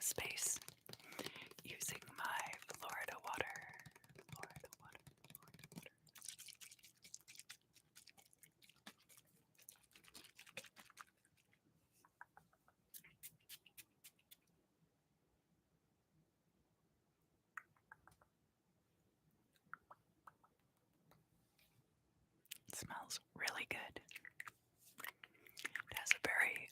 space using my Florida water. It smells really good. It has a very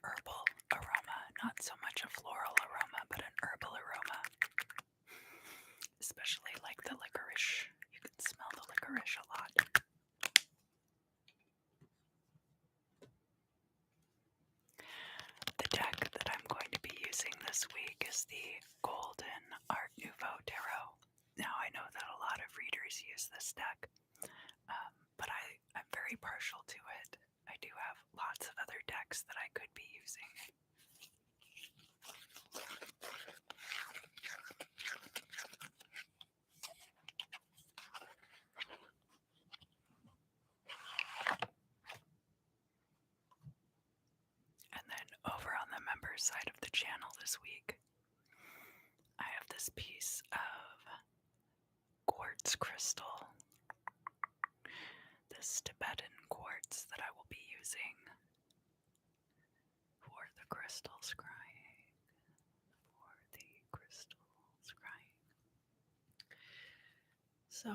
herbal aroma, not so much a floral aroma, but an herbal aroma. Especially like the licorice. You can smell the licorice a lot. The deck that I'm going to be using this week is the Golden Art Nouveau Tarot. Now, I know that a lot of readers use this deck, but I'm very partial to it. I do have lots of other decks that I could be using. And then over on the members side of the channel this week, I have this piece of quartz crystal, this Tibetan quartz that I will be using for the crystal scrying. So,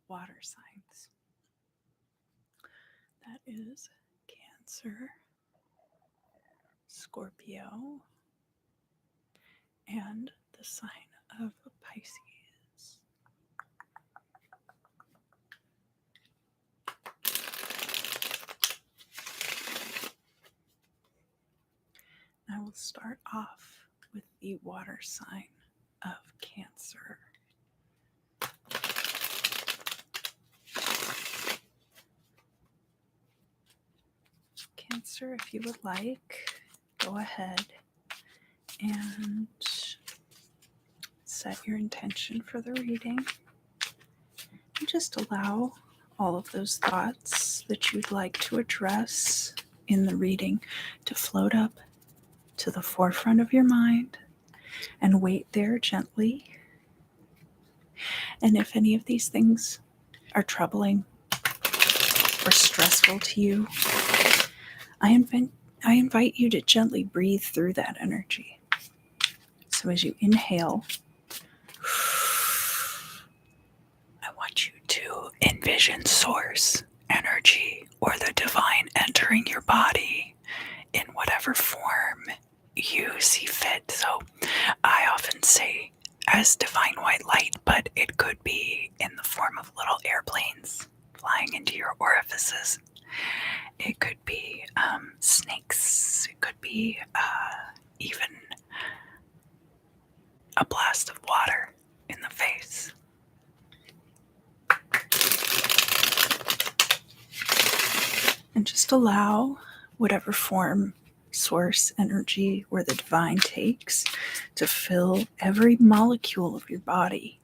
water signs. That is Cancer, Scorpio, and the sign of Pisces. I will start off with the water sign of Cancer. Cancer, if you would like, go ahead and set your intention for the reading. And just allow all of those thoughts that you'd like to address in the reading to float up to the forefront of your mind and wait there gently. And if any of these things are troubling or stressful to you, I invite you to gently breathe through that energy. So as you inhale, I want you to envision source energy or the divine entering your body in whatever form you see fit. So I often say as divine white light, but it could be in the form of little airplanes flying into your orifices. It could be snakes. It could be even a blast of water in the face. And just allow whatever form source energy or the divine takes to fill every molecule of your body.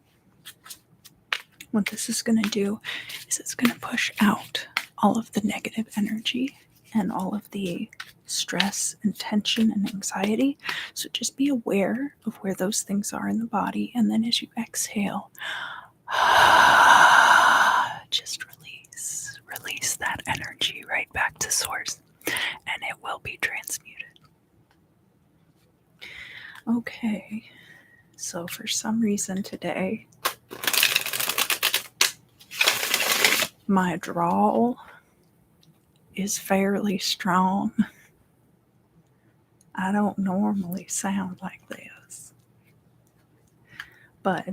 What this is going to do is it's going to push out all of the negative energy and all of the stress and tension and anxiety. So just be aware of where those things are in the body. And then as you exhale, just release that energy right back to source, and it will be transmuted. Okay, so for some reason today, my drawl is fairly strong. I don't normally sound like this, but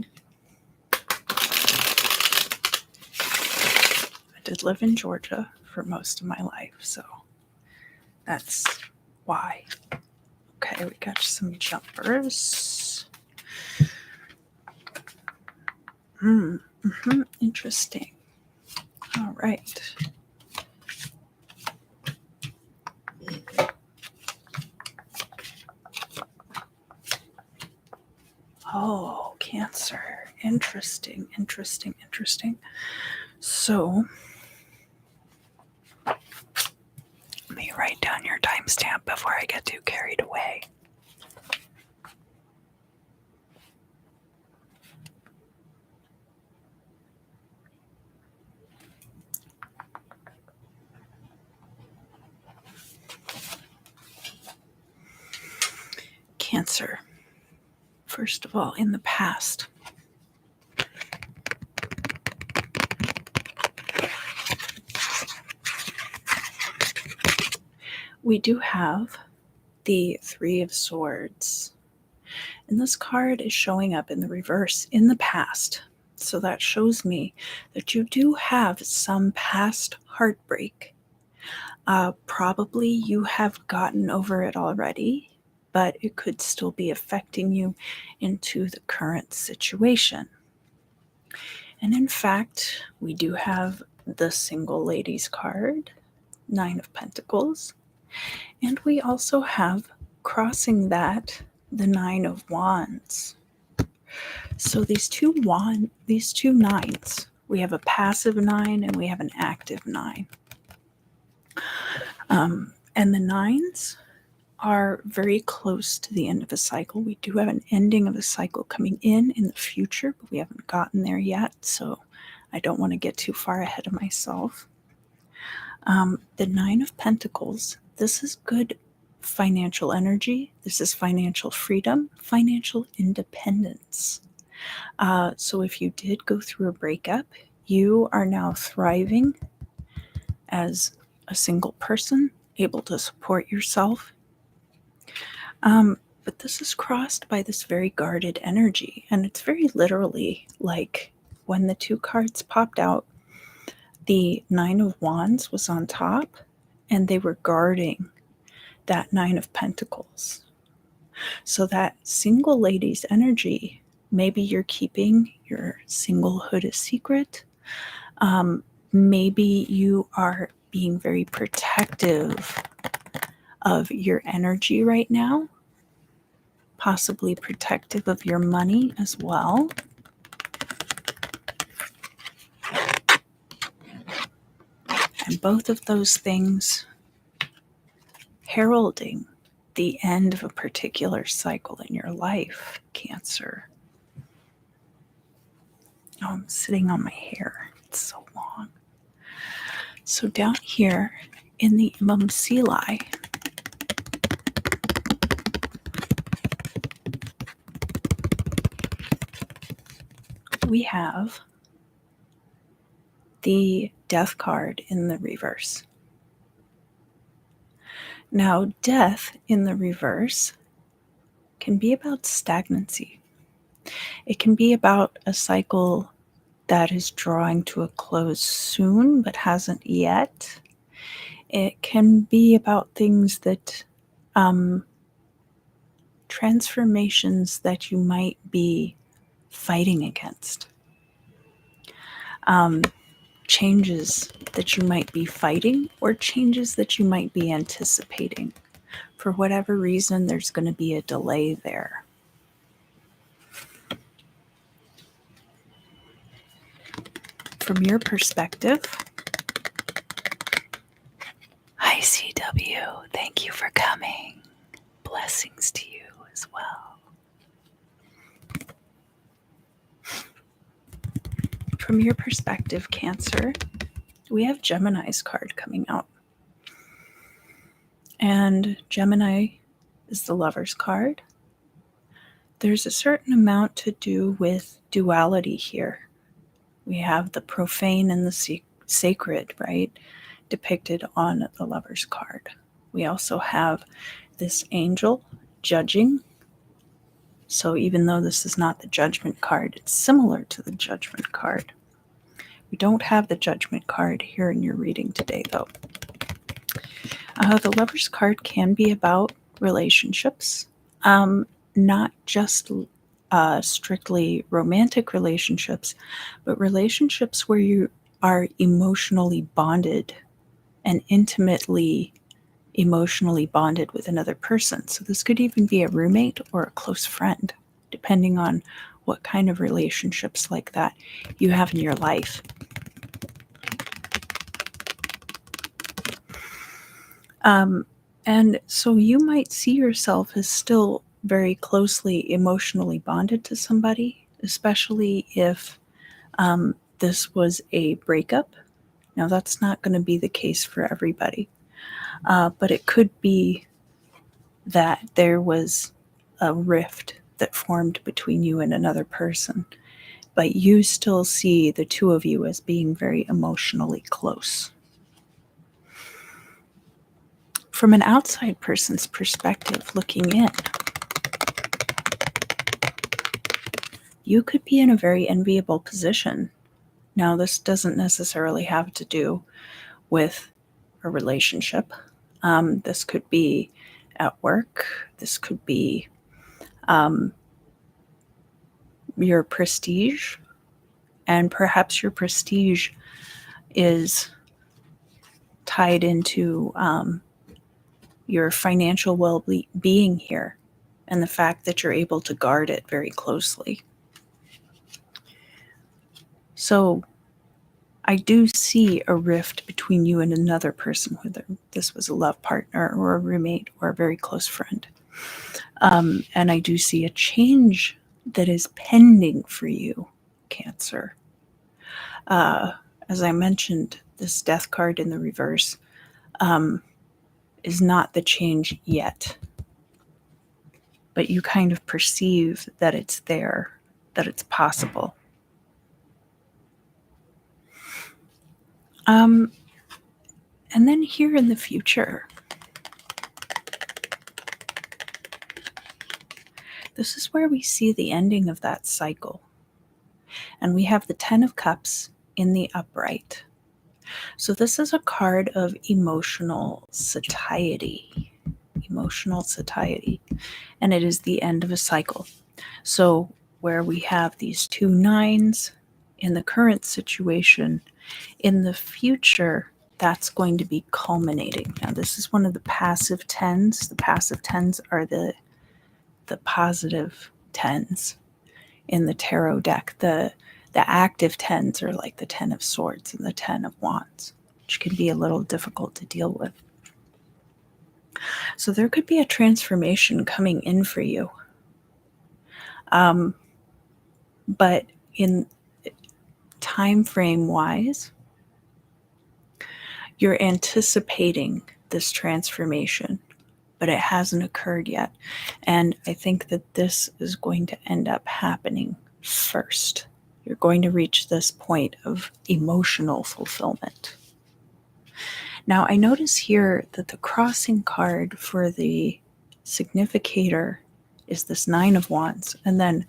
I did live in Georgia for most of my life, so that's why. Okay, we got some jumpers. Interesting. All right. Oh, Cancer. Interesting. So, let me write down your timestamp before I get too carried away. Cancer. First of all, in the past, we do have the Three of Swords. And this card is showing up in the reverse in the past. So that shows me that you do have some past heartbreak. Probably you have gotten over it already, but it could still be affecting you into the current situation. And in fact, we do have the single ladies card, Nine of Pentacles, and we also have crossing that the Nine of Wands. So these two nines, we have a passive 9 and we have an active 9. And the 9s are very close to the end of a cycle. We do have an ending of a cycle coming in the future, but we haven't gotten there yet, so I don't want to get too far ahead of myself. The Nine of Pentacles, this is good financial energy. This is financial freedom, financial independence. So if you did go through a breakup, you are now thriving as a single person, able to support yourself. But this is crossed by this very guarded energy, and it's very literally like when the two cards popped out, the Nine of Wands was on top, and they were guarding that Nine of Pentacles. So that single lady's energy, maybe you're keeping your singlehood a secret. Maybe you are being very protective of your energy right now, possibly protective of your money as well. And both of those things heralding the end of a particular cycle in your life, Cancer. Oh, I'm sitting on my hair. It's so long. So down here in the Mumsili, we have the Death card in the reverse. Now, death in the reverse can be about stagnancy. It can be about a cycle that is drawing to a close soon but hasn't yet. It can be about things that, transformations that you might be fighting against. Changes that you might be fighting or changes that you might be anticipating. For whatever reason, there's going to be a delay there. From your perspective, hi CW, thank you for coming. Blessings to you as well. From your perspective, Cancer, we have Gemini's card coming out. And Gemini is the Lover's card. There's a certain amount to do with duality here. We have the profane and the sacred, right, depicted on the Lover's card. We also have this angel judging. So even though this is not the Judgment card, it's similar to the Judgment card. We don't have the Judgment card here in your reading today, though. The Lover's card can be about relationships, not just strictly romantic relationships, but relationships where you are emotionally bonded and intimately emotionally bonded with another person. So this could even be a roommate or a close friend, depending on what kind of relationships like that you have in your life. And so you might see yourself as still very closely emotionally bonded to somebody, especially if this was a breakup. Now, that's not going to be the case for everybody, but it could be that there was a rift that formed between you and another person, but you still see the two of you as being very emotionally close. From an outside person's perspective, looking in, you could be in a very enviable position. Now, this doesn't necessarily have to do with a relationship. This could be at work. This could be your prestige. And perhaps your prestige is tied into your financial well-being here and the fact that you're able to guard it very closely. So I do see a rift between you and another person, whether this was a love partner or a roommate or a very close friend. And I do see a change that is pending for you, Cancer. As I mentioned, this death card in the reverse is not the change yet, but you kind of perceive that it's there, that it's possible. And then here in the future, this is where we see the ending of that cycle. And we have the 10 of Cups in the upright. So this is a card of emotional satiety. Emotional satiety. And it is the end of a cycle. So where we have these 2 nines in the current situation, in the future, that's going to be culminating. Now, this is one of the passive 10s. The passive 10s are the positive 10s in the tarot deck. The active 10s are like the 10 of Swords and the 10 of Wands, which can be a little difficult to deal with. So there could be a transformation coming in for you. But in time frame wise, you're anticipating this transformation, but it hasn't occurred yet. And I think that this is going to end up happening first. You're going to reach this point of emotional fulfillment. Now, I notice here that the crossing card for the significator is this 9 of Wands. And then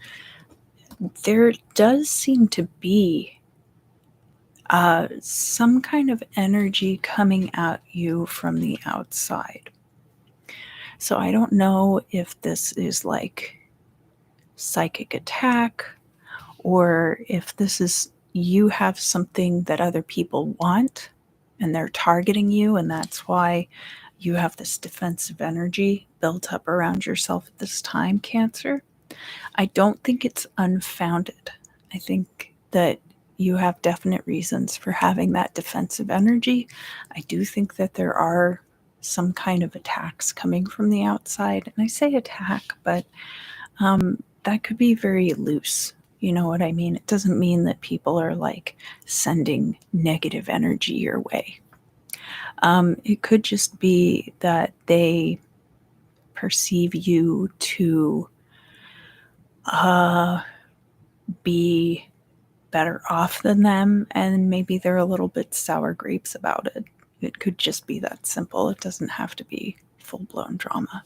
there does seem to be some kind of energy coming at you from the outside. So I don't know if this is like psychic attack or if this is you have something that other people want and they're targeting you, and that's why you have this defensive energy built up around yourself at this time, Cancer. I don't think it's unfounded. I think that you have definite reasons for having that defensive energy. I do think that there are some kind of attacks coming from the outside. And I say attack, but that could be very loose. You know what I mean? It doesn't mean that people are like sending negative energy your way. It could just be that they perceive you to be better off than them, and maybe they're a little bit sour grapes about it. It could just be that simple. It doesn't have to be full-blown drama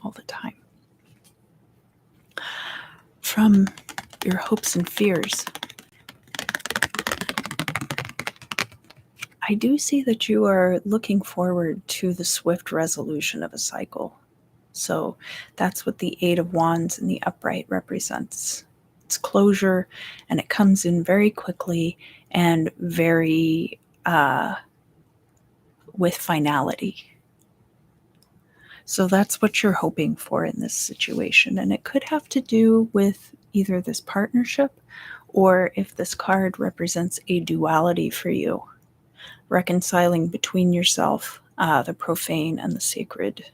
all the time. From your hopes and fears, I do see that you are looking forward to the swift resolution of a cycle. So that's what the 8 of Wands in the upright represents. It's closure, and it comes in very quickly and very with finality. So that's what you're hoping for in this situation. And it could have to do with either this partnership or if this card represents a duality for you, reconciling between yourself the profane and the sacred.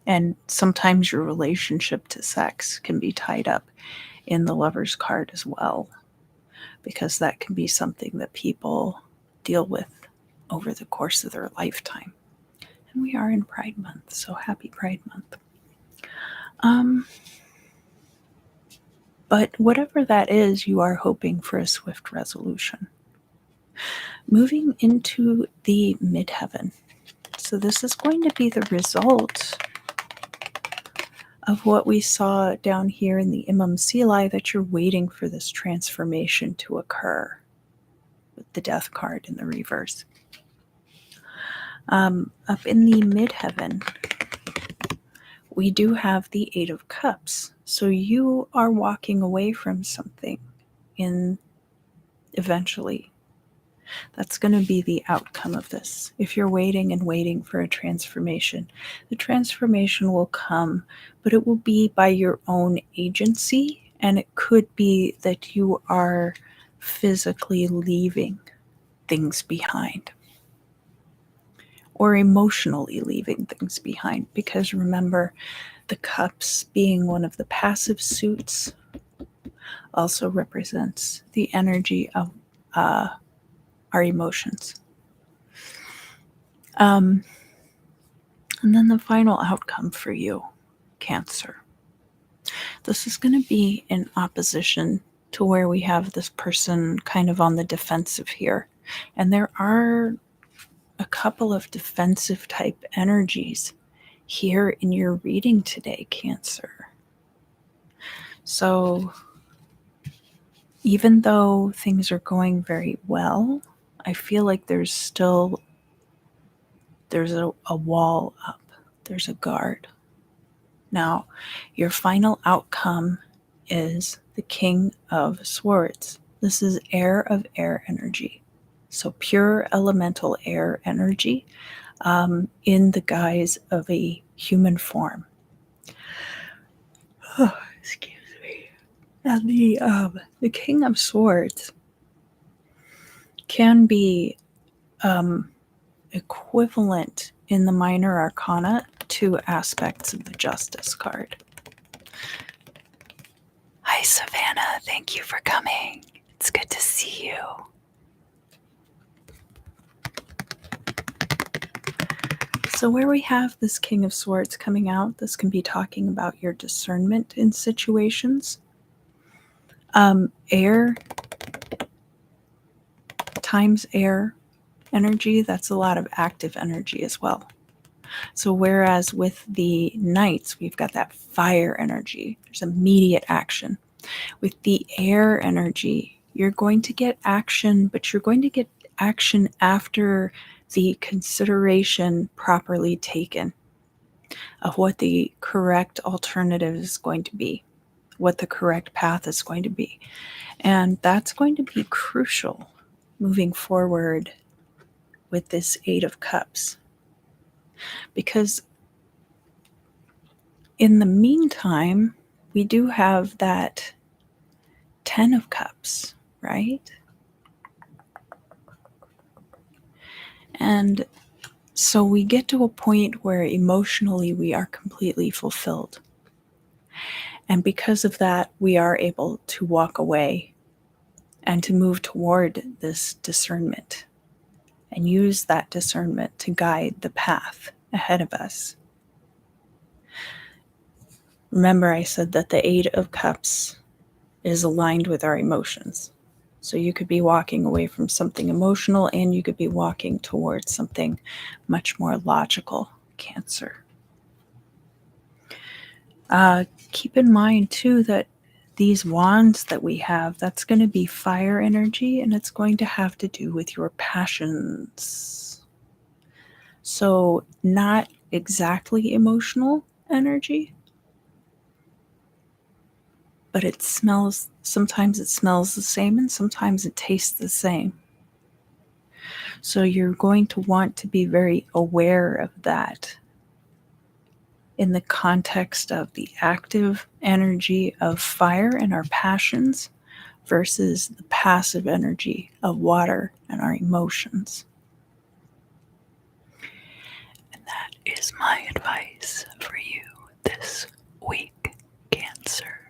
And sometimes your relationship to sex can be tied up in the Lover's card as well, because that can be something that people deal with over the course of their lifetime. And we are in Pride Month, so happy Pride Month. But whatever that is, you are hoping for a swift resolution. Moving into the midheaven. So this is going to be the result of what we saw down here in the Imam Sili, that you're waiting for this transformation to occur with the Death card in the reverse. Up in the midheaven, we do have the Eight of Cups. So you are walking away from something eventually. That's going to be the outcome of this. If you're waiting and waiting for a transformation, the transformation will come, but it will be by your own agency, and it could be that you are physically leaving things behind or emotionally leaving things behind, because remember, the cups being one of the passive suits also represents the energy of our emotions. And then the final outcome for you, Cancer. This is going to be in opposition to where we have this person kind of on the defensive here. And there are a couple of defensive type energies here in your reading today, Cancer. So even though things are going very well, I feel like there's a wall up. There's a guard. Now, your final outcome is the King of Swords. This is air of air energy. So pure elemental air energy in the guise of a human form. Oh, excuse me. And the King of Swords can be equivalent in the minor arcana to aspects of the Justice card. Hi, Savannah. Thank you for coming. It's good to see you. So where we have this King of Swords coming out, this can be talking about your discernment in situations. Air times air energy, that's a lot of active energy as well. So whereas with the Knights, we've got that fire energy, there's immediate action. With the air energy, you're going to get action, but you're going to get action after the consideration properly taken of what the correct alternative is going to be, what the correct path is going to be. And that's going to be crucial moving forward with this Eight of Cups. Because in the meantime, we do have that 10 of Cups, right? And so we get to a point where emotionally we are completely fulfilled. And because of that, we are able to walk away and to move toward this discernment and use that discernment to guide the path ahead of us. Remember, I said that the Eight of Cups is aligned with our emotions. So you could be walking away from something emotional, and you could be walking towards something much more logical, Cancer. Keep in mind, too, that these wands that we have, that's going to be fire energy, and it's going to have to do with your passions. So not exactly emotional energy, but sometimes it smells the same, and sometimes it tastes the same. So you're going to want to be very aware of that in the context of the active energy of fire and our passions versus the passive energy of water and our emotions. And that is my advice for you this week, Cancer.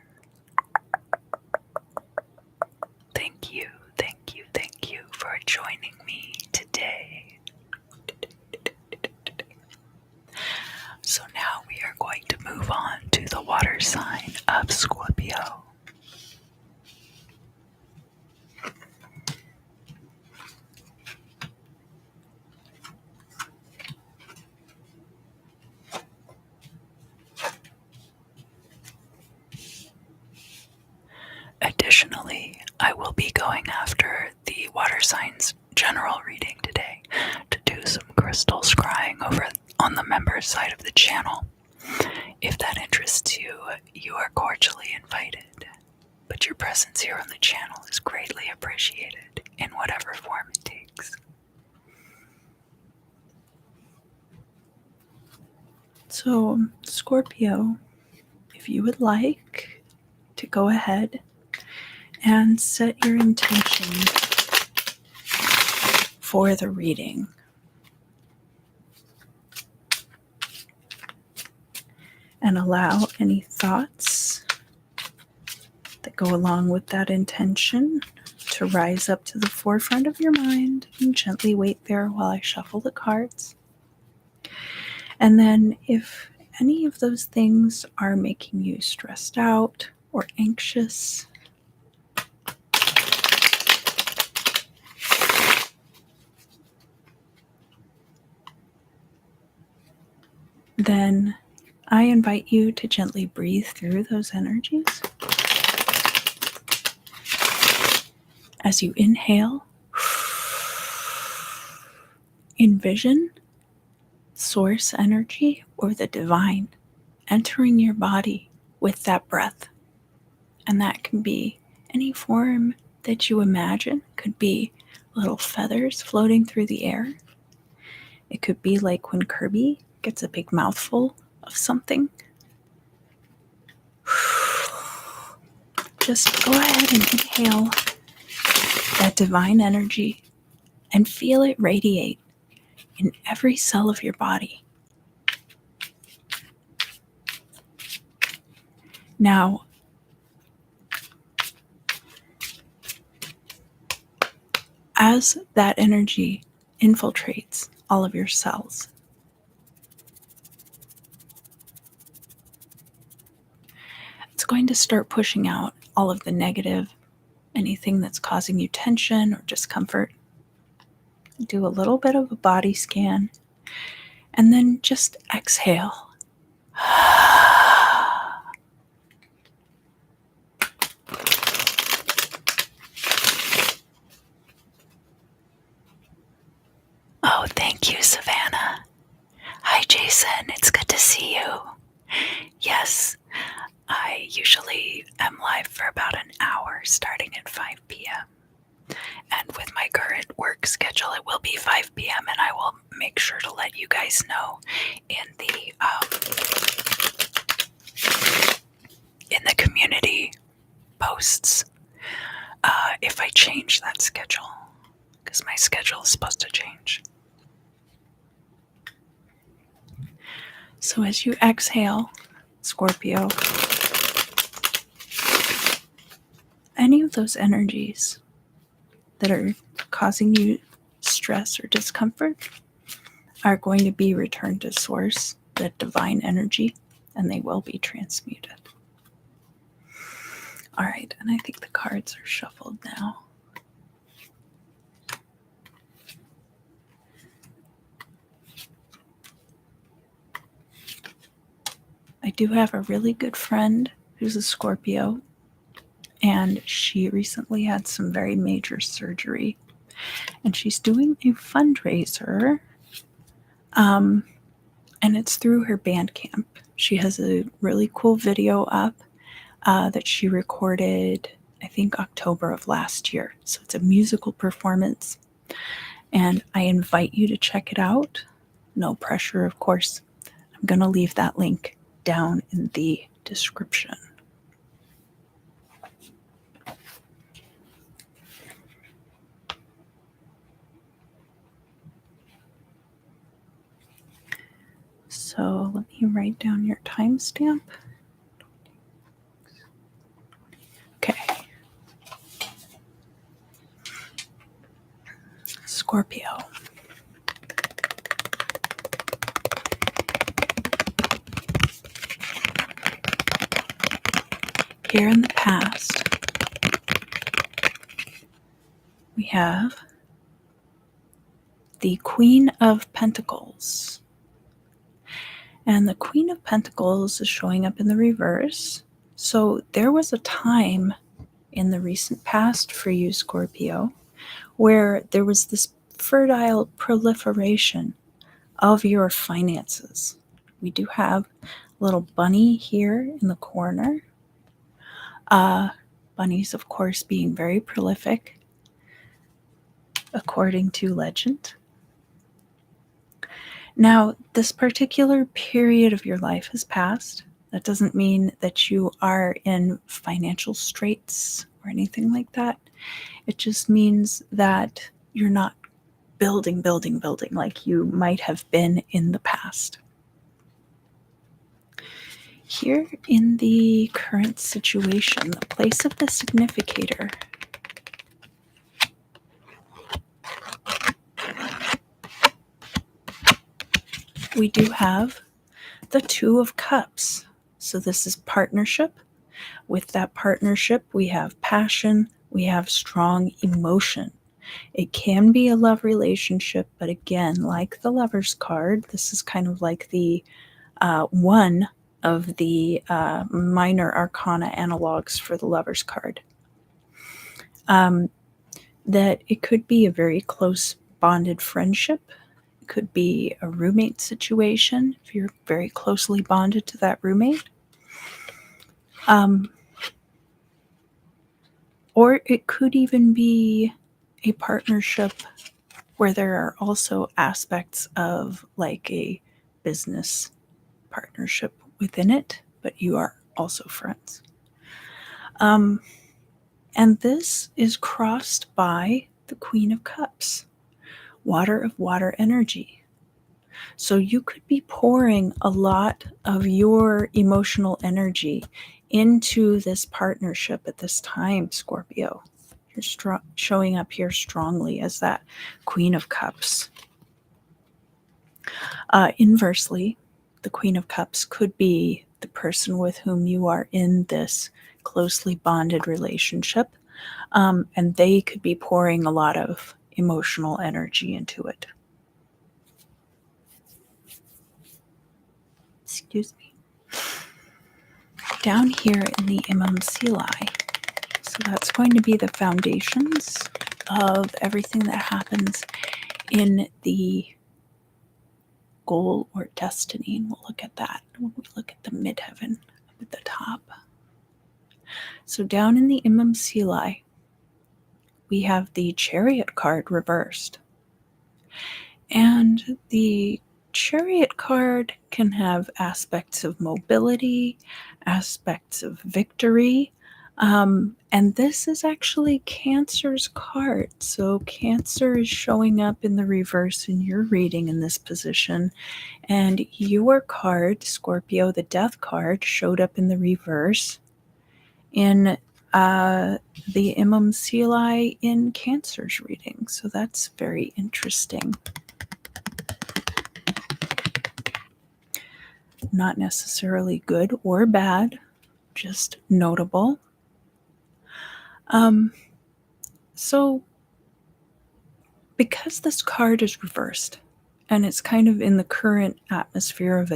Thank you, thank you, thank you for joining me today. So now we are going to move on to the water sign of Scorpio. Additionally, I will be going after the water signs general reading today to do some crystal scrying over on the members side of the channel. If that interests you, you are cordially invited. But your presence here on the channel is greatly appreciated in whatever form it takes. So, Scorpio, if you would like to go ahead and set your intention for the reading. And allow any thoughts that go along with that intention to rise up to the forefront of your mind, and gently wait there while I shuffle the cards. And then if any of those things are making you stressed out or anxious, then I invite you to gently breathe through those energies. As you inhale, envision source energy or the divine entering your body with that breath. And that can be any form that you imagine. It could be little feathers floating through the air. It could be like when Kirby gets a big mouthful of something. Just go ahead and inhale that divine energy and feel it radiate in every cell of your body. Now, as that energy infiltrates all of your cells, it's going to start pushing out all of the negative, anything that's causing you tension or discomfort. Do a little bit of a body scan, and then just exhale. Oh, thank you, Savannah. Hi, Jason. It's good to see you. Yes, I usually am live for about an hour, starting at 5 p.m. And with my current work schedule, it will be 5 p.m. and I will make sure to let you guys know in the community posts if I change that schedule, because my schedule is supposed to change. So as you exhale, Scorpio, any of those energies that are causing you stress or discomfort are going to be returned to source, the divine energy, and they will be transmuted. All right, and I think the cards are shuffled now. I do have a really good friend who's a Scorpio, and she recently had some very major surgery, and she's doing a fundraiser, and it's through her Bandcamp. She has a really cool video up that she recorded, I think, October of last year. So it's a musical performance, and I invite you to check it out. No pressure, of course. I'm going to leave that link down in the description. So let me write down your timestamp. Okay. Scorpio. Here in the past, we have the Queen of Pentacles. And the Queen of Pentacles is showing up in the reverse. So there was a time in the recent past for you, Scorpio, where there was this fertile proliferation of your finances. We do have a little bunny here in the corner. Bunnies, of course, being very prolific, according to legend. Now, this particular period of your life has passed. That doesn't mean that you are in financial straits or anything like that. It just means that you're not building like you might have been in the past. Here in the current situation, the place of the significator, we do have the Two of Cups. So this is partnership. With that partnership, we have passion, we have strong emotion. It can be a love relationship, but again, like the Lover's card, this is kind of like the one of the minor arcana analogs for the Lover's card. That it could be a very close bonded friendship. It could be a roommate situation if you're very closely bonded to that roommate. Or it could even be a partnership where there are also aspects of like a business partnership within it, but you are also friends. And this is crossed by the Queen of Cups, water of water energy. So you could be pouring a lot of your emotional energy into this partnership at this time, Scorpio. You're showing up here strongly as that Queen of Cups. Inversely, the Queen of Cups could be the person with whom you are in this closely bonded relationship, and they could be pouring a lot of emotional energy into it. Excuse me. Down here in the EF, so that's going to be the foundations of everything that happens in the goal or destiny, and we'll look at that when we look at the midheaven up at the top. So down in the EF, we have the Chariot card reversed. And the Chariot card can have aspects of mobility, aspects of victory, and this is actually Cancer's card. So Cancer is showing up in the reverse in your reading in this position, and your card, Scorpio, the Death card, showed up in the reverse in the Imam Seelai in Cancer's reading. So that's very interesting. Not necessarily good or bad, just notable. So because this card is reversed and it's kind of in the current atmosphere of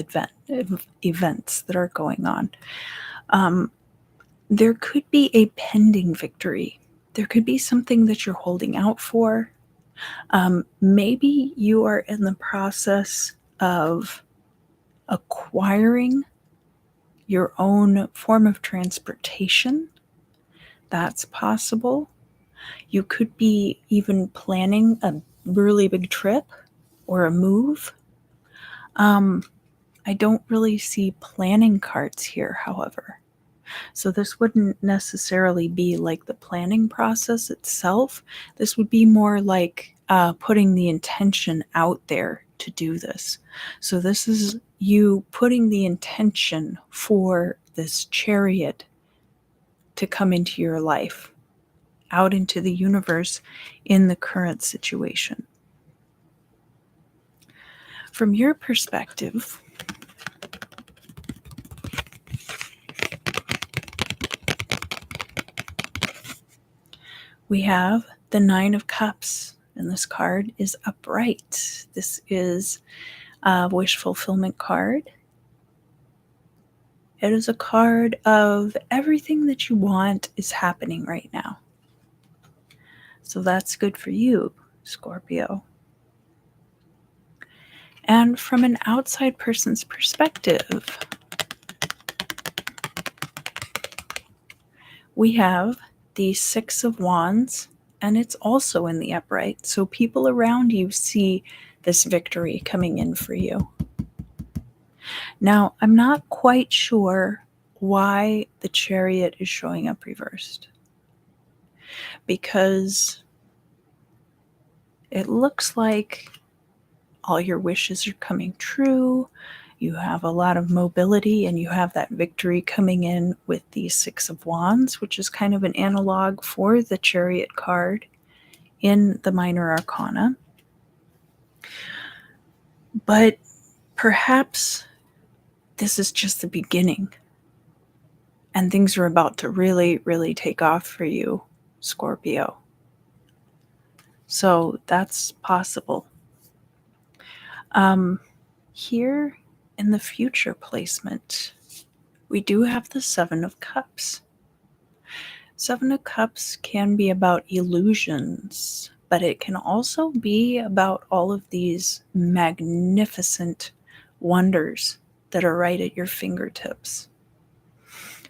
events that are going on, there could be a pending victory. There could be something that you're holding out for. Maybe you are in the process of acquiring your own form of transportation. That's possible. You could be even planning a really big trip or a move. I don't really see planning cards here, however. So this wouldn't necessarily be like the planning process itself. This would be more like putting the intention out there to do this. So this is you putting the intention for this chariot to come into your life, out into the universe in the current situation. From your perspective, we have the Nine of Cups, and this card is upright. This is a wish fulfillment card. It is a card of everything that you want is happening right now. So that's good for you, Scorpio. And from an outside person's perspective, we have the Six of Wands, and it's also in the upright. So people around you see this victory coming in for you. Now, I'm not quite sure why the Chariot is showing up reversed, because it looks like all your wishes are coming true. You have a lot of mobility, and you have that victory coming in with the Six of Wands, which is kind of an analog for the Chariot card in the Minor Arcana. But perhaps this is just the beginning, and things are about to really, really take off for you, Scorpio. So that's possible. Here in the future placement, we do have the Seven of Cups. Seven of Cups can be about illusions, but it can also be about all of these magnificent wonders that are right at your fingertips.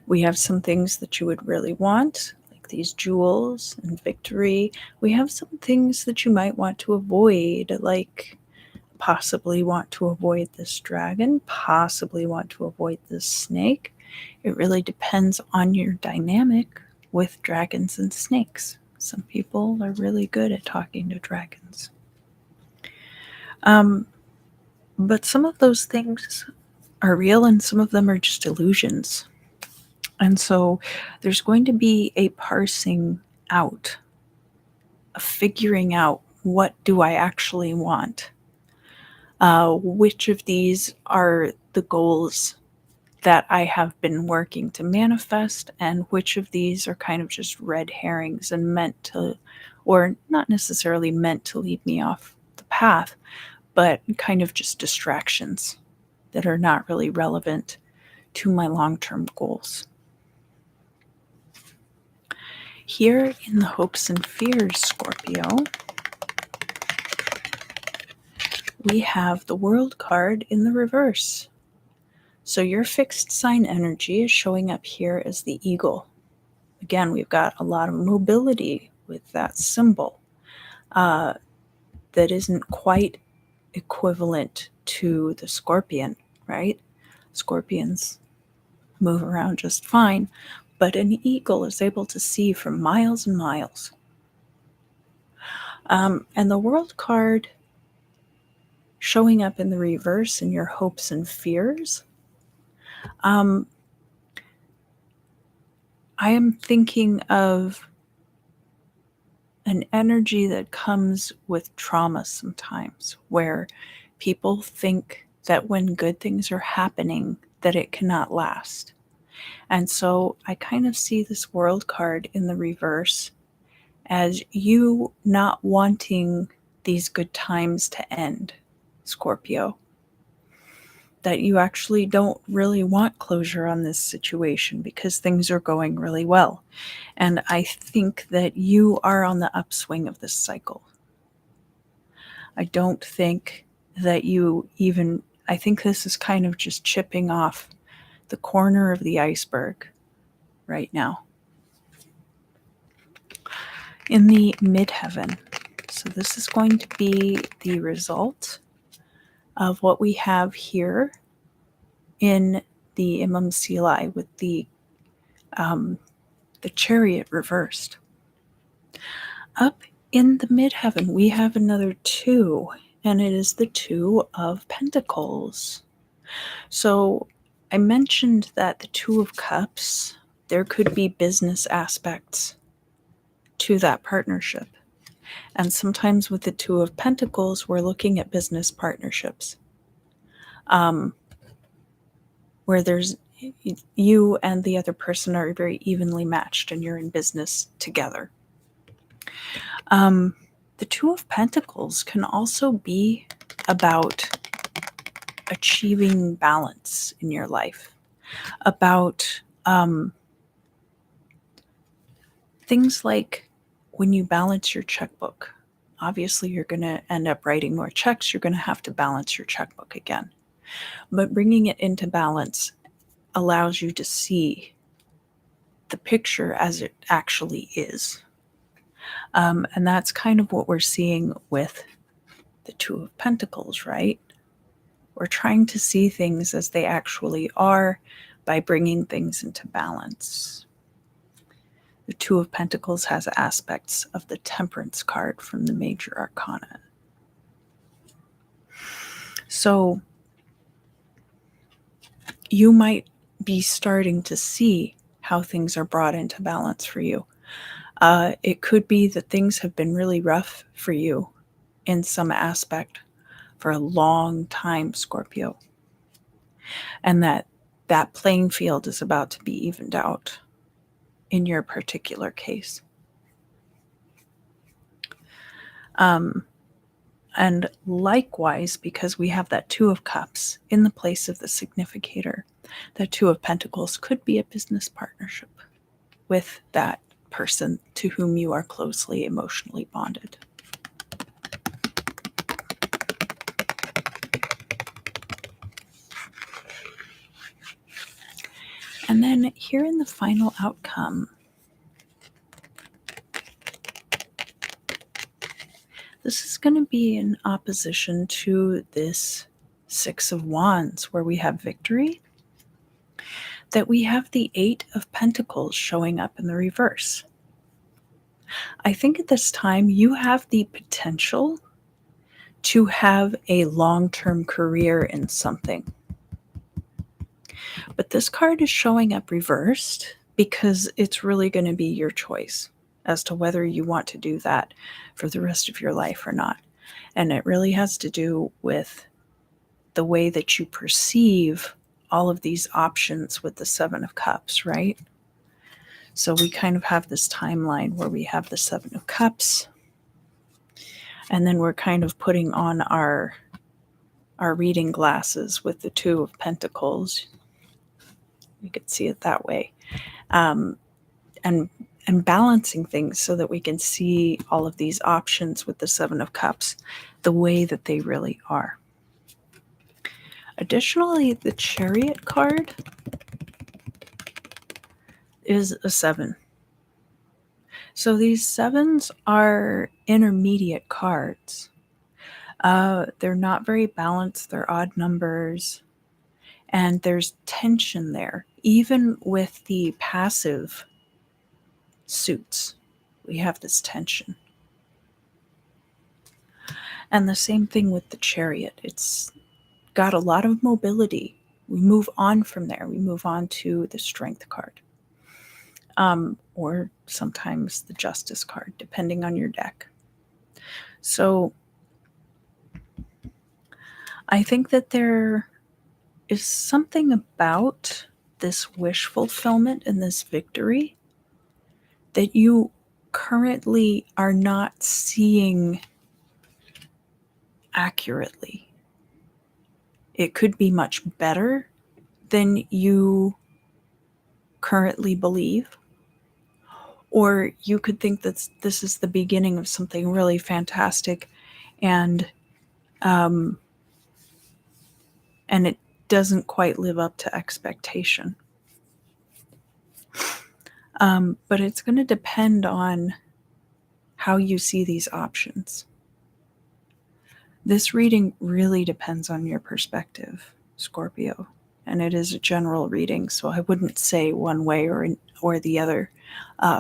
We have some things that you would really want, like these jewels and victory. We have some things that you might want to avoid, like possibly want to avoid this dragon, possibly want to avoid this snake. It really depends on your dynamic with dragons and snakes. Some people are really good at talking to dragons. But some of those things are real and some of them are just illusions. And so there's going to be a parsing out, a figuring out, what do I actually want? Which of these are the goals that I have been working to manifest, and which of these are kind of just red herrings and meant to, or not necessarily meant to lead me off the path, but kind of just distractions that are not really relevant to my long-term goals. Here in the hopes and fears, Scorpio, we have the World card in the reverse. So your fixed sign energy is showing up here as the eagle. Again, we've got a lot of mobility with that symbol that isn't quite equivalent to the scorpion, right? Scorpions move around just fine, but an eagle is able to see for miles and miles. And the World card showing up in the reverse in your hopes and fears, I am thinking of an energy that comes with trauma sometimes, where people think that when good things are happening, that it cannot last. And so I kind of see this World card in the reverse as you not wanting these good times to end, Scorpio. That you actually don't really want closure on this situation because things are going really well. And I think that you are on the upswing of this cycle. I don't think that I think this is kind of just chipping off the corner of the iceberg right now. In the midheaven, so this is going to be the result of what we have here in the Imam Silai with the Chariot reversed. Up in the midheaven, we have another two, and it is the Two of Pentacles. So I mentioned that the Two of Cups, there could be business aspects to that partnership. And sometimes with the Two of Pentacles, we're looking at business partnerships um, where there's you and the other person are very evenly matched and you're in business together. The Two of Pentacles can also be about achieving balance in your life, about things like when you balance your checkbook. Obviously, you're going to end up writing more checks. You're going to have to balance your checkbook again. But bringing it into balance allows you to see the picture as it actually is. And that's kind of what we're seeing with the Two of Pentacles, right? We're trying to see things as they actually are by bringing things into balance. The Two of Pentacles has aspects of the Temperance card from the Major Arcana. So you might be starting to see how things are brought into balance for you. It could be that things have been really rough for you in some aspect for a long time, Scorpio, and that playing field is about to be evened out in your particular case. And likewise, because we have that Two of Cups in the place of the significator, that Two of Pentacles could be a business partnership with that person to whom you are closely emotionally bonded. And then here in the final outcome, this is going to be in opposition to this Six of Wands, where we have victory, that we have the Eight of Pentacles showing up in the reverse. I think at this time you have the potential to have a long-term career in something. But this card is showing up reversed because it's really going to be your choice as to whether you want to do that for the rest of your life or not. And it really has to do with the way that you perceive all of these options with the Seven of Cups, right? So we kind of have this timeline where we have the Seven of Cups, and then we're kind of putting on our reading glasses with the Two of Pentacles. You could see it that way. And balancing things so that we can see all of these options with the Seven of Cups the way that they really are. Additionally, the Chariot card is a 7. So these 7s are intermediate cards. They're not very balanced. They're odd numbers. And there's tension there. Even with the passive suits, we have this tension. And the same thing with the Chariot. It's got a lot of mobility. We move on from there. We move on to the Strength card. Or sometimes the Justice card, depending on your deck. So I think that there is something about this wish fulfillment and this victory that you currently are not seeing accurately. It could be much better than you currently believe. Or you could think that this is the beginning of something really fantastic and it doesn't quite live up to expectation. But it's going to depend on how you see these options. This reading really depends on your perspective, Scorpio, and it is a general reading, so I wouldn't say one way or the other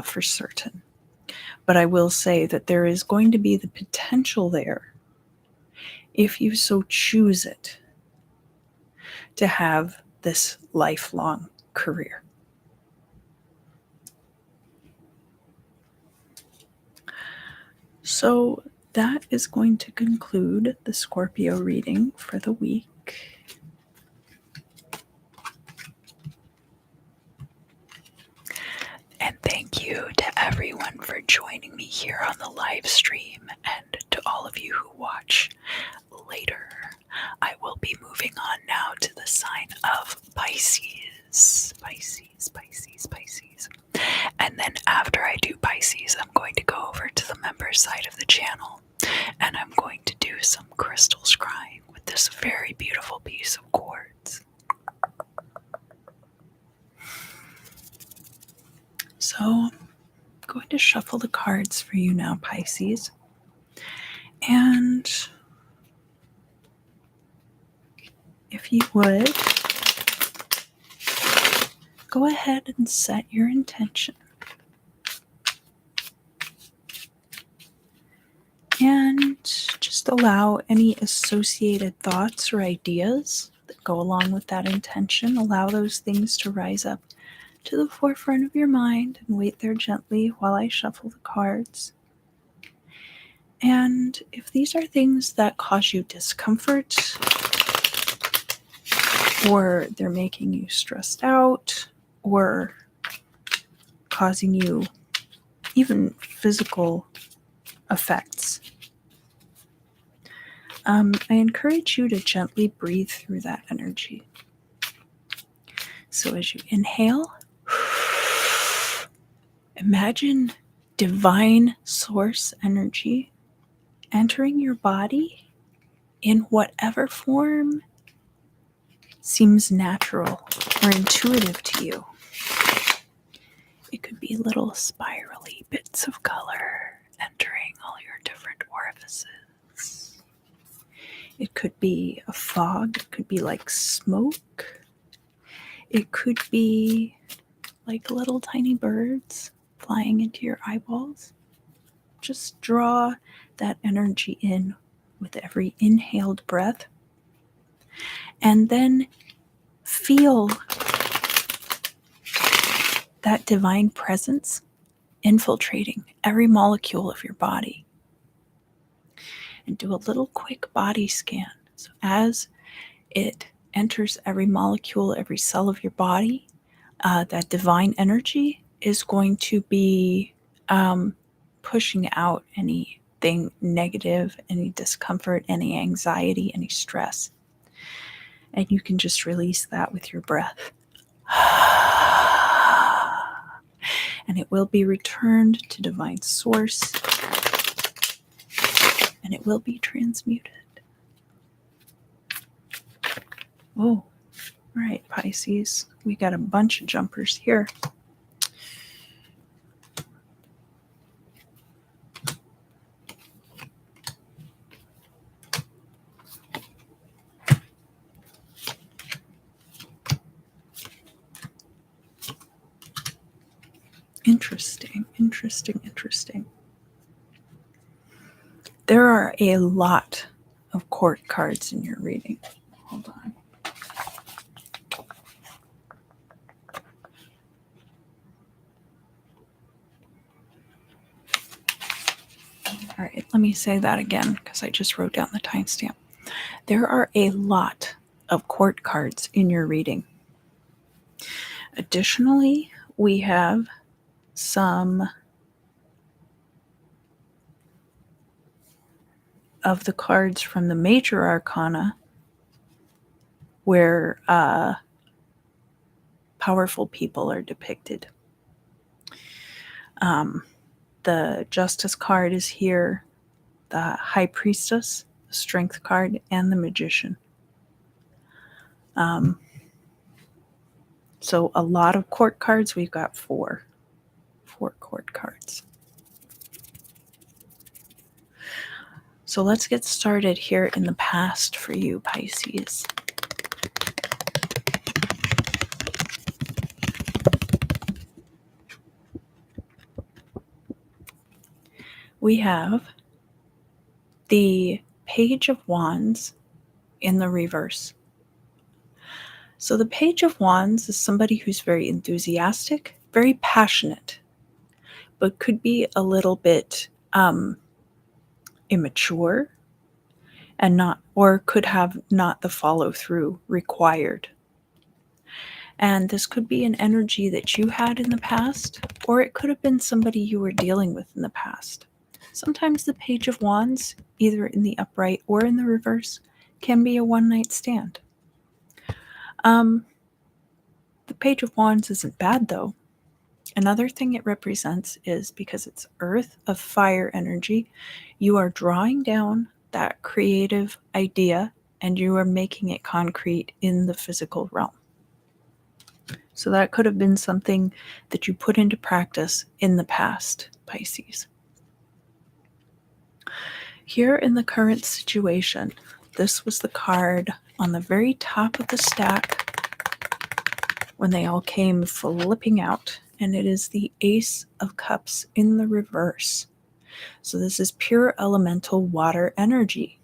for certain. But I will say that there is going to be the potential there, if you so choose it, to have this lifelong career. So that is going to conclude the Scorpio reading for the week. And thank you to everyone for joining me here on the live stream, and to all of you who watch later. I will be moving on now to the sign of Pisces. Pisces. And then after I do Pisces, I'm going to go over to the members side of the channel, and I'm going to do some crystal scrying with this very beautiful piece of quartz. So I'm going to shuffle the cards for you now, Pisces. And if you would, go ahead and set your intention. And just allow any associated thoughts or ideas that go along with that intention, allow those things to rise up to the forefront of your mind and wait there gently while I shuffle the cards. And if these are things that cause you discomfort, or they're making you stressed out, or causing you even physical effects, I encourage you to gently breathe through that energy. So as you inhale, imagine divine source energy entering your body in whatever form seems natural or intuitive to you. It could be little spirally bits of color entering all your different orifices. It could be a fog. It could be like smoke. It could be like little tiny birds flying into your eyeballs. Just draw that energy in with every inhaled breath. And then feel that divine presence infiltrating every molecule of your body. And do a little quick body scan. So as it enters every molecule, every cell of your body, that divine energy is going to be pushing out anything negative, any discomfort, any anxiety, any stress. And you can just release that with your breath. And it will be returned to divine source, and it will be transmuted. Oh, all right, Pisces. We got a bunch of jumpers here. Interesting. There are a lot of court cards in your reading. Hold on. All right, let me say that again because I just wrote down the timestamp. There are a lot of court cards in your reading. Additionally, we have some of the cards from the major arcana where powerful people are depicted. The Justice card is here, the High Priestess, the Strength card, and the Magician. So a lot of court cards. We've got four court cards. So let's get started here in the past for you, Pisces. We have the Page of Wands in the reverse. So the Page of Wands is somebody who's very enthusiastic, very passionate, but could be a little bit immature and not, or could have not the follow through required. And this could be an energy that you had in the past, or it could have been somebody you were dealing with in the past. Sometimes the Page of Wands, either in the upright or in the reverse, can be a one night stand. The Page of Wands isn't bad though. Another thing it represents is, because it's earth of fire energy, you are drawing down that creative idea and you are making it concrete in the physical realm. So that could have been something that you put into practice in the past, Pisces. Here in the current situation, this was the card on the very top of the stack when they all came flipping out, and it is the Ace of Cups in the reverse. So this is pure elemental water energy.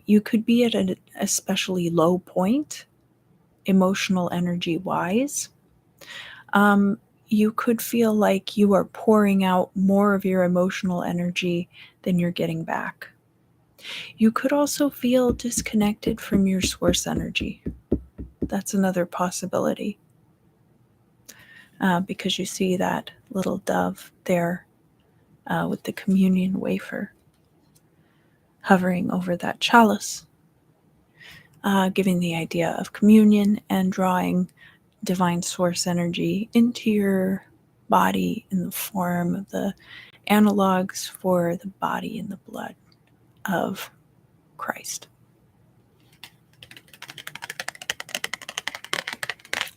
You could be at an especially low point, emotional energy wise. You could feel like you are pouring out more of your emotional energy than you're getting back. You could also feel disconnected from your source energy. That's another possibility. Because you see that little dove there with the communion wafer hovering over that chalice, giving the idea of communion and drawing divine source energy into your body in the form of the analogs for the body and the blood of Christ.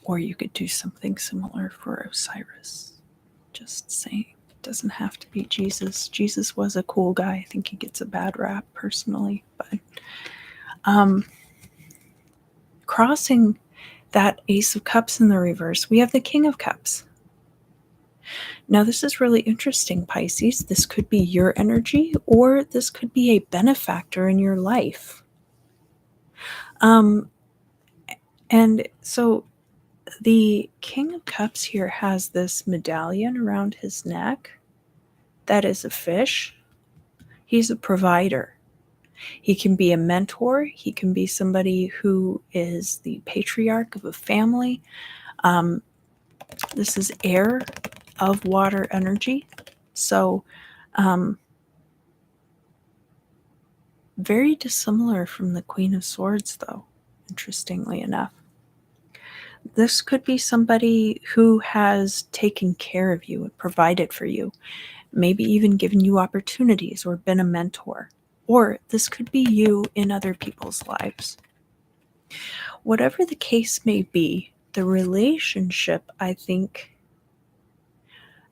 Or you could do something similar for Osiris. Just saying. It doesn't have to be Jesus. Jesus was a cool guy. I think he gets a bad rap personally. But crossing that Ace of Cups in the reverse, we have the King of Cups. Now, this is really interesting, Pisces. This could be your energy, or this could be a benefactor in your life. And so the King of Cups here has this medallion around his neck that is a fish. He's a provider. He can be a mentor. He can be somebody who is the patriarch of a family. This is air of water energy. So, very dissimilar from the Queen of Swords, though, interestingly enough. This could be somebody who has taken care of you and provided for you, maybe even given you opportunities or been a mentor. Or this could be you in other people's lives. Whatever the case may be, the relationship, I think,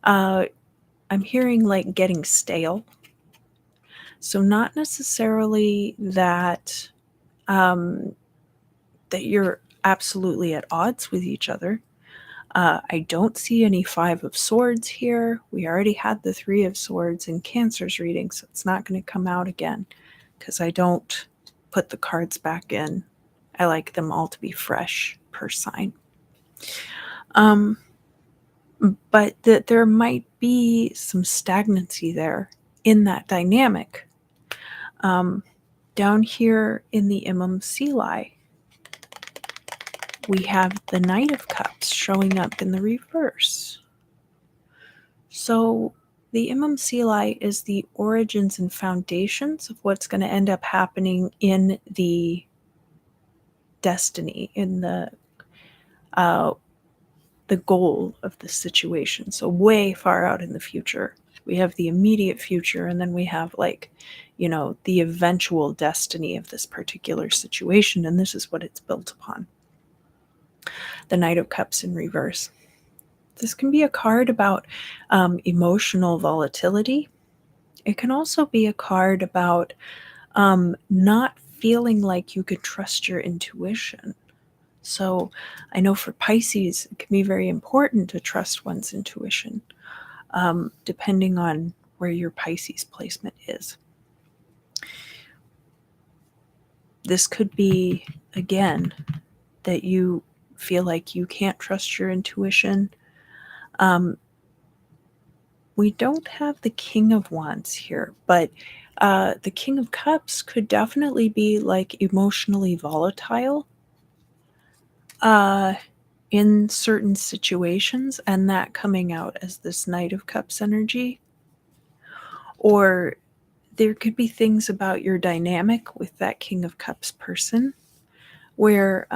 I'm hearing like getting stale. So not necessarily that that you're absolutely at odds with each other. I don't see any Five of Swords here. We already had the Three of Swords in Cancer's reading, so it's not going to come out again because I don't put the cards back in. I like them all to be fresh per sign. But that there might be some stagnancy there in that dynamic. Down here in the Imam Sili, we have the Knight of Cups showing up in the reverse. So the Imam Sili is the origins and foundations of what's going to end up happening in the destiny, in the goal of the situation. So way far out in the future. We have the immediate future, and then we have the eventual destiny of this particular situation, and this is what it's built upon. The Knight of Cups in reverse. This can be a card about emotional volatility. It can also be a card about not feeling like you could trust your intuition. So I know for Pisces, it can be very important to trust one's intuition, depending on where your Pisces placement is. This could be, again, that you feel like you can't trust your intuition. We don't have the King of Wands here, but the King of Cups could definitely be like emotionally volatile in certain situations, and that coming out as this Knight of Cups energy. Or there could be things about your dynamic with that King of Cups person where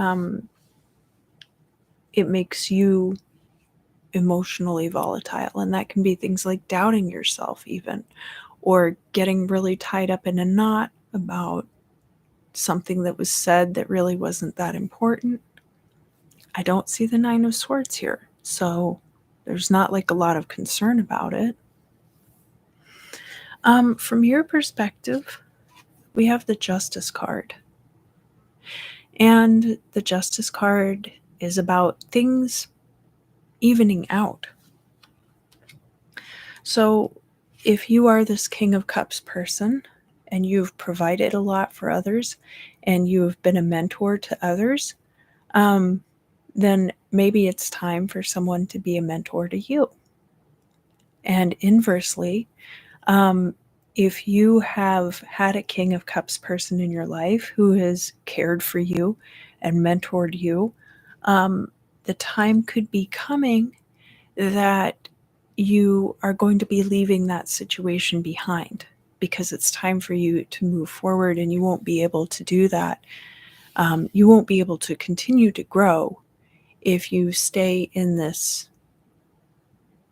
it makes you emotionally volatile. And that can be things like doubting yourself, even, or getting really tied up in a knot about something that was said that really wasn't that important. I don't see the Nine of Swords here, so there's not like a lot of concern about it. From your perspective, we have the Justice card. And the Justice card is about things evening out. So if you are this King of Cups person and you've provided a lot for others and you've been a mentor to others, then maybe it's time for someone to be a mentor to you. And inversely, if you have had a King of Cups person in your life who has cared for you and mentored you, the time could be coming that you are going to be leaving that situation behind because it's time for you to move forward, and you won't be able to do that. You won't be able to continue to grow if you stay in this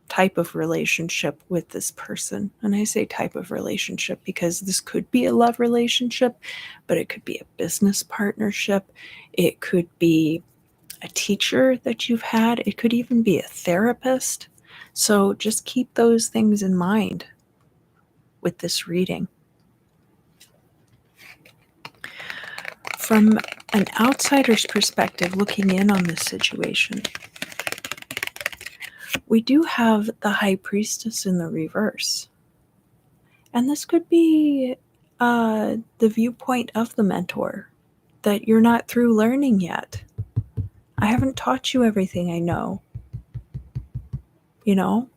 type of relationship with this person. And I say type of relationship because this could be a love relationship, but it could be a business partnership. It could be a teacher that you've had. It could even be a therapist. So just keep those things in mind with this reading. From an outsider's perspective, looking in on this situation, we do have the High Priestess in the reverse. And this could be the viewpoint of the mentor, that you're not through learning yet. I haven't taught you everything I know. You know?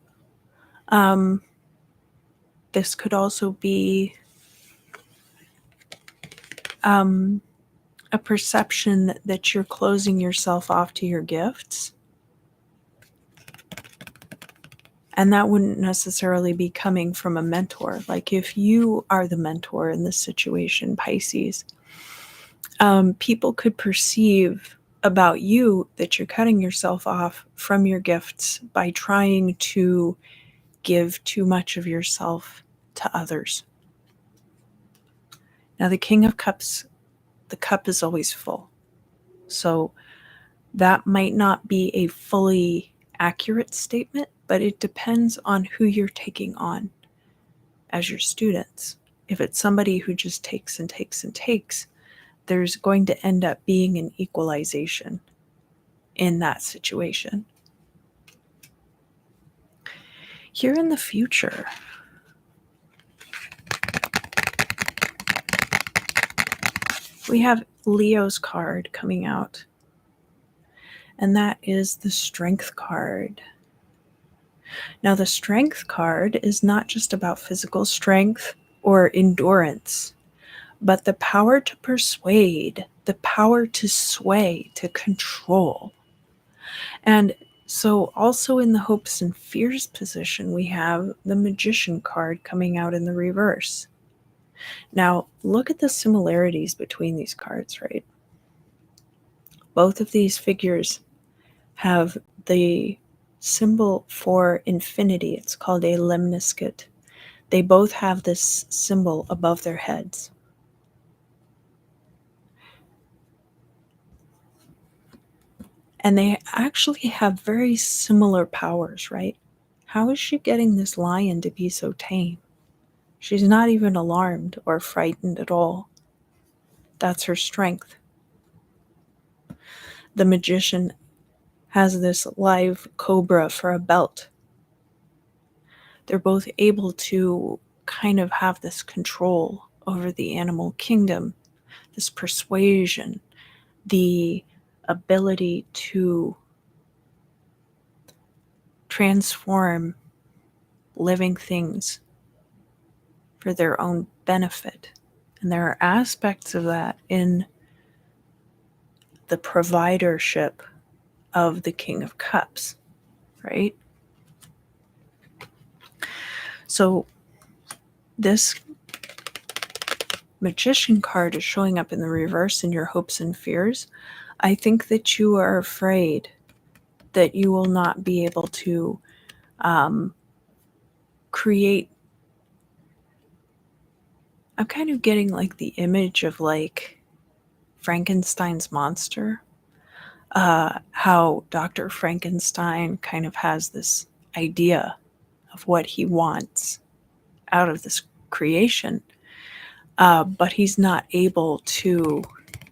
This could also be a perception that you're closing yourself off to your gifts. And that wouldn't necessarily be coming from a mentor. Like if you are the mentor in this situation, Pisces, people could perceive about you that you're cutting yourself off from your gifts by trying to give too much of yourself to others. Now, the King of Cups, the cup is always full. So that might not be a fully accurate statement, but it depends on who you're taking on as your students. If it's somebody who just takes and takes and takes, there's going to end up being an equalization in that situation. Here in the future, we have Leo's card coming out, and that is the Strength card. Now, the Strength card is not just about physical strength or endurance, but the power to persuade, the power to sway, to control. And so also in the hopes and fears position, we have the Magician card coming out in the reverse. Now, look at the similarities between these cards, right? Both of these figures have the symbol for infinity. It's called a lemniscate. They both have this symbol above their heads. And they actually have very similar powers, right? How is she getting this lion to be so tame? She's not even alarmed or frightened at all. That's her strength. The Magician has this live cobra for a belt. They're both able to kind of have this control over the animal kingdom, this persuasion, the ability to transform living things for their own benefit. And there are aspects of that in the providership of the King of Cups, right? So this Magician card is showing up in the reverse in your hopes and fears. I think that you are afraid that you will not be able to create. I'm kind of getting like the image of like Frankenstein's monster. How Dr. Frankenstein kind of has this idea of what he wants out of this creation, but he's not able to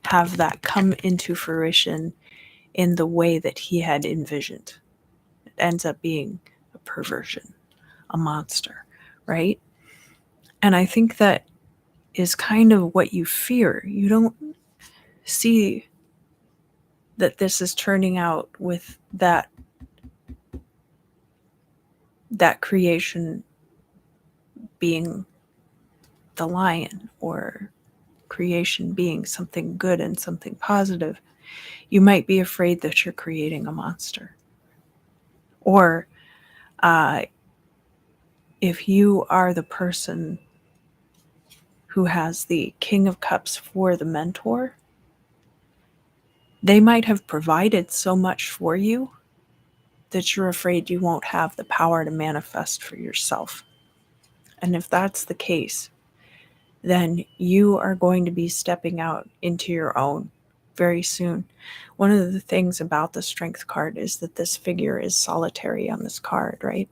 have that come into fruition in the way that he had envisioned. It ends up being a perversion, a monster, right? And I think that is kind of what you fear. You don't see that this is turning out with that creation being the lion, or creation being something good and something positive. You might be afraid that you're creating a monster. Or if you are the person who has the King of Cups for the mentor, they might have provided so much for you that you're afraid you won't have the power to manifest for yourself. And if that's the case, then you are going to be stepping out into your own very soon. One of the things about the Strength card is that this figure is solitary on this card, right?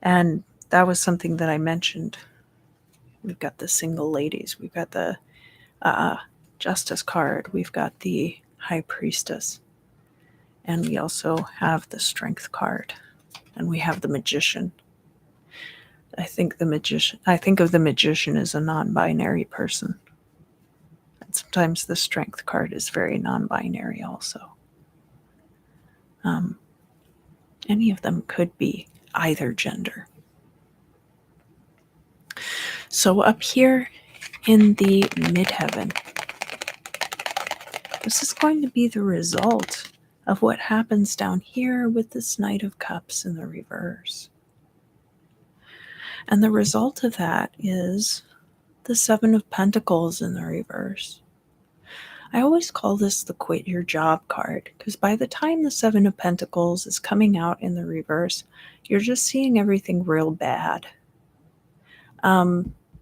And that was something that I mentioned. We've got the single ladies, we've got the Justice card, we've got the High Priestess, and we also have the Strength card, and we have the Magician. I think of the Magician as a non-binary person. And sometimes the Strength card is very non-binary also. Any of them could be either gender. So up here in the midheaven, this is going to be the result of what happens down here with this Knight of Cups in the reverse. And the result of that is the Seven of Pentacles in the reverse. I always call this the quit your job card, because by the time the Seven of Pentacles is coming out in the reverse, you're just seeing everything real bad.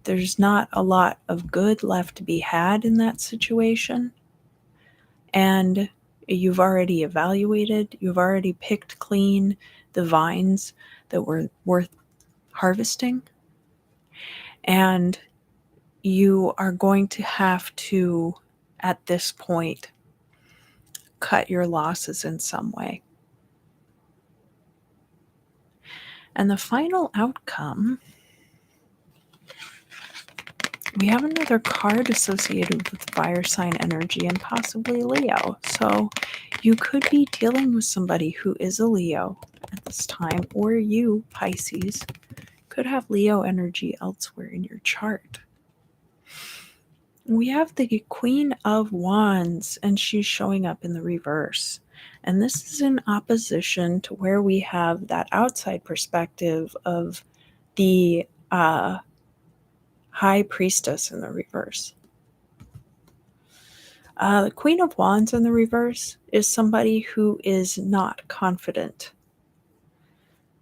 There's not a lot of good left to be had in that situation. And you've already evaluated, you've already picked clean the vines that were worth harvesting. And you are going to have to, at this point, cut your losses in some way. And the final outcome, we have another card associated with fire sign energy and possibly Leo. So you could be dealing with somebody who is a Leo at this time, or you, Pisces, could have Leo energy elsewhere in your chart. We have the Queen of Wands, and she's showing up in the reverse. And this is in opposition to where we have that outside perspective of the High Priestess in the reverse. The Queen of Wands in the reverse is somebody who is not confident.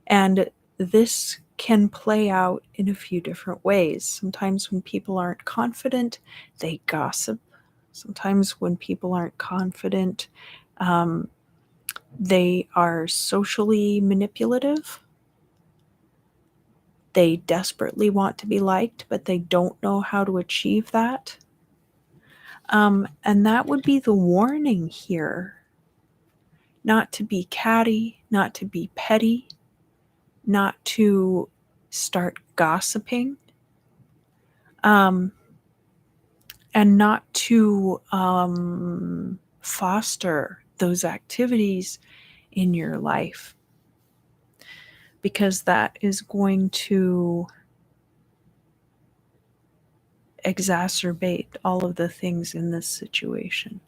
And this can play out in a few different ways. Sometimes when people aren't confident, they gossip. Sometimes when people aren't confident, they are socially manipulative. They desperately want to be liked, but they don't know how to achieve that. And that would be the warning here. Not to be catty, not to be petty, not to start gossiping. and not to foster those activities in your life, because that is going to exacerbate all of the things in this situation.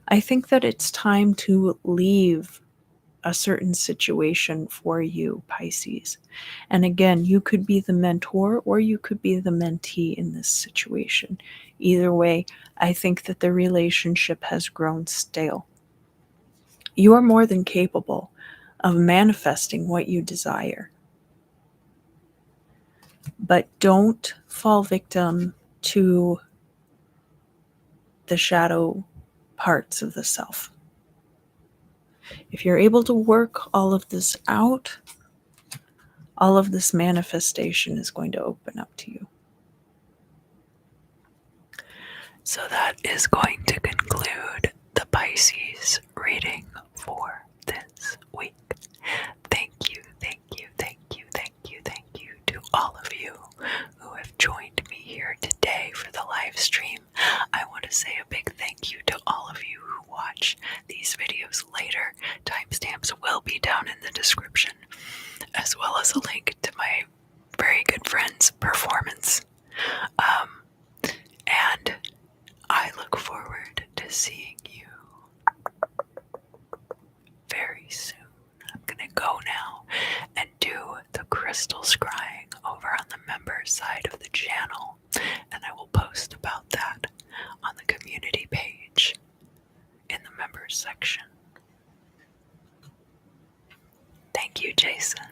I think that it's time to leave a certain situation for you, Pisces. And again, you could be the mentor or you could be the mentee in this situation. Either way, I think that the relationship has grown stale. You are more than capable of manifesting what you desire. But don't fall victim to the shadow parts of the self. If you're able to work all of this out, all of this manifestation is going to open up to you. So that is going to conclude the Pisces reading for this week. Thank you, thank you, thank you, thank you, thank you to all of you who have joined me here today for the live stream. I want to say a big thank you to all of you who watch these videos later. Timestamps will be down in the description, as well as a link to my very good friend's performance. And I look forward to seeing you very soon. I'm gonna go now and do the crystal scrying over on the members side of the channel, and I will post about that on the community page in the members section. Thank you, Jason.